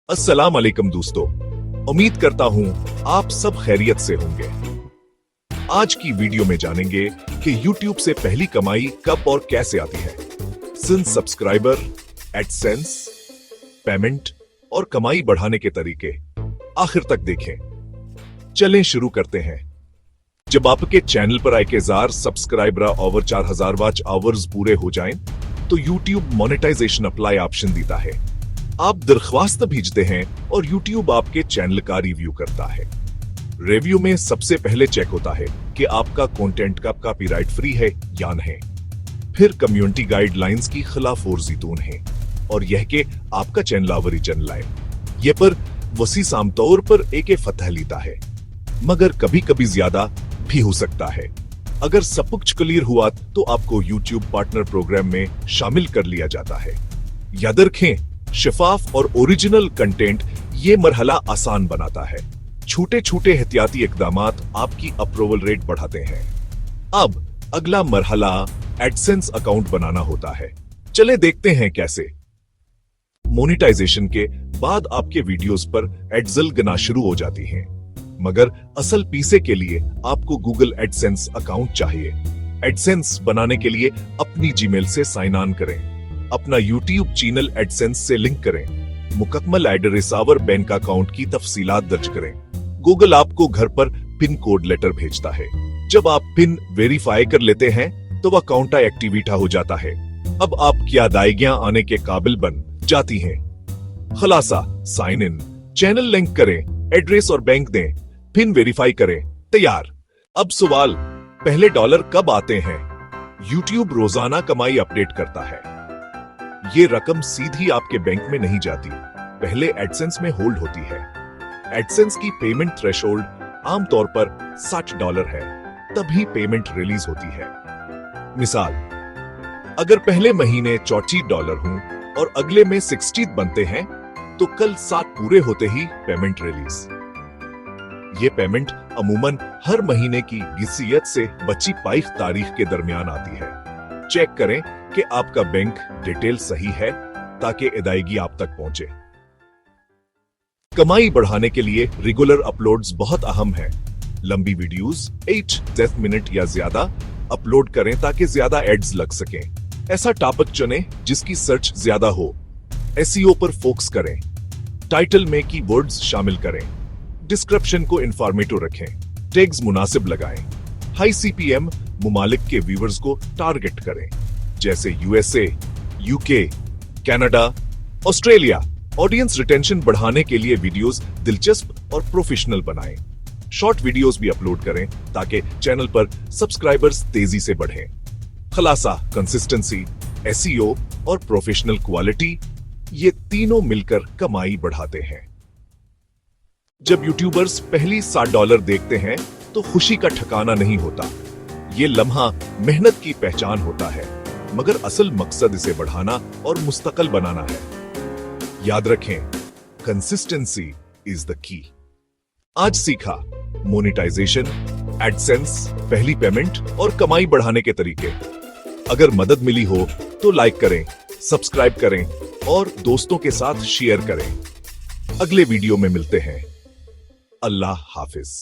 अस्सलाम वालेकुम दोस्तों, उम्मीद करता हूं आप सब खैरियत से होंगे। आज की वीडियो में जानेंगे कि YouTube से पहली कमाई कब और कैसे आती है। सिंस सब्सक्राइबर, एडसेंस, पेमेंट और कमाई बढ़ाने के तरीके आखिर तक देखें। चलें शुरू करते हैं। जब आपके चैनल पर 1000 सब्सक्राइबर ओवर 4000 वॉच आवर्स पूरे हो जाएं, तो YouTube मोनेटाइजेशन अप्लाई ऑप्शन देता है। आप दरख्वास्त भेजते हैं और YouTube आपके चैनल का रिव्यू करता है। रिव्यू में सबसे पहले चेक होता है कि आपका कंटेंट का कॉपीराइट फ्री है या नहीं। फिर कम्युनिटी गाइडलाइंस की खिलाफ वर्जी तो है और यह कि आपका चैनल ओरिजिनल है। यह पर वसीस आमतौर पर एक फतह लेता है, मगर कभी कभी ज्यादा भी हो सकता है। अगर सब कुछ क्लियर हुआ तो आपको YouTube पार्टनर प्रोग्राम में शामिल कर लिया जाता है। याद रखें, शफाफ और ओरिजिनल कंटेंट ये मरहला आसान बनाता है। छोटे छोटे एहतियाती इकदामात आपकी अप्रूवल रेट बढ़ाते हैं। अब अगला मरहला एडसेंस अकाउंट बनाना होता है। चले देखते हैं कैसे। मोनेटाइजेशन के बाद आपके वीडियोस पर एड्स गना शुरू हो जाती हैं, मगर असल पीसे के लिए आपको गूगल एडसेंस अकाउंट चाहिए। एडसेंस बनाने के लिए अपनी जीमेल से साइन ऑन करें, अपना YouTube चैनल एडसेंस से लिंक करें, मुकम्मल एड्रेस और बैंक अकाउंट की तफसीलात दर्ज करें। गूगल आपको घर पर पिन कोड लेटर भेजता है। जब आप पिन वेरीफाई कर लेते हैं तो वह अकाउंट एक्टिवेट हो जाता है। अब आपकी अदायगियां आने के काबिल बन जाती हैं। खुलासा, साइन इन, चैनल लिंक करें, एड्रेस और बैंक दें, पिन वेरीफाई करें, तैयार। अब सवाल, पहले डॉलर कब आते हैं? YouTube रोजाना कमाई अपडेट करता है। ये रकम सीधी आपके बैंक में नहीं जाती, पहले एडसेंस में होल्ड होती है। एडसेंस की पेमेंट थ्रेशोल्ड आमतौर पर $60 है, तभी पेमेंट रिलीज होती है। मिसाल, अगर पहले महीने $40 हों और अगले में 60 बनते हैं, तो कल 7 पूरे होते ही पेमेंट रिलीज। ये पेमेंट अमूमन हर महीने की 20 से 25 तारीख के दरमियान आती है। चेक करें कि आपका बैंक डिटेल सही है ताकि अदायगी आप तक पहुंचे। कमाई बढ़ाने के लिए रेगुलर अपलोड्स बहुत अहम है। लंबी वीडियोस 8-10 मिनट या ज्यादा अपलोड करें ताकि ज्यादा एड्स लग सकें। ऐसा टॉपिक चुनें जिसकी सर्च ज्यादा हो। SEO पर फोकस करें। टाइटल में कीवर्ड्स शामिल करें। डिस्क्रिप्शन को इंफॉर्मेटिव रखें। टैग्स मुनासिब लगाएं। हाई CPM मुमालिक के व्यूअर्स को टारगेट करें, जैसे USA, UK, Canada, Australia. Audience retention बढ़ाने के लिए वीडियोस दिलचस्प और प्रोफेशनल बनाएं। शॉर्ट वीडियोस भी अपलोड करें ताकि चैनल पर सब्सक्राइबर्स तेजी से बढ़ें। खुलासा, कंसिस्टेंसी, SEO और प्रोफेशनल क्वालिटी, ये तीनों मिलकर कमाई बढ़ाते हैं। जब यूट्यूबर्स पहली $60 देखते हैं तो खुशी का ठिकाना नहीं होता। ये लम्हा मेहनत की पहचान होता है, मगर असल मकसद इसे बढ़ाना और मुस्तकिल बनाना है। याद रखें, कंसिस्टेंसी इज द की। आज सीखा मोनेटाइजेशन, एडसेंस, पहली पेमेंट और कमाई बढ़ाने के तरीके। अगर मदद मिली हो तो लाइक करें, सब्सक्राइब करें और दोस्तों के साथ शेयर करें। अगले वीडियो में मिलते हैं। अल्लाह हाफिज।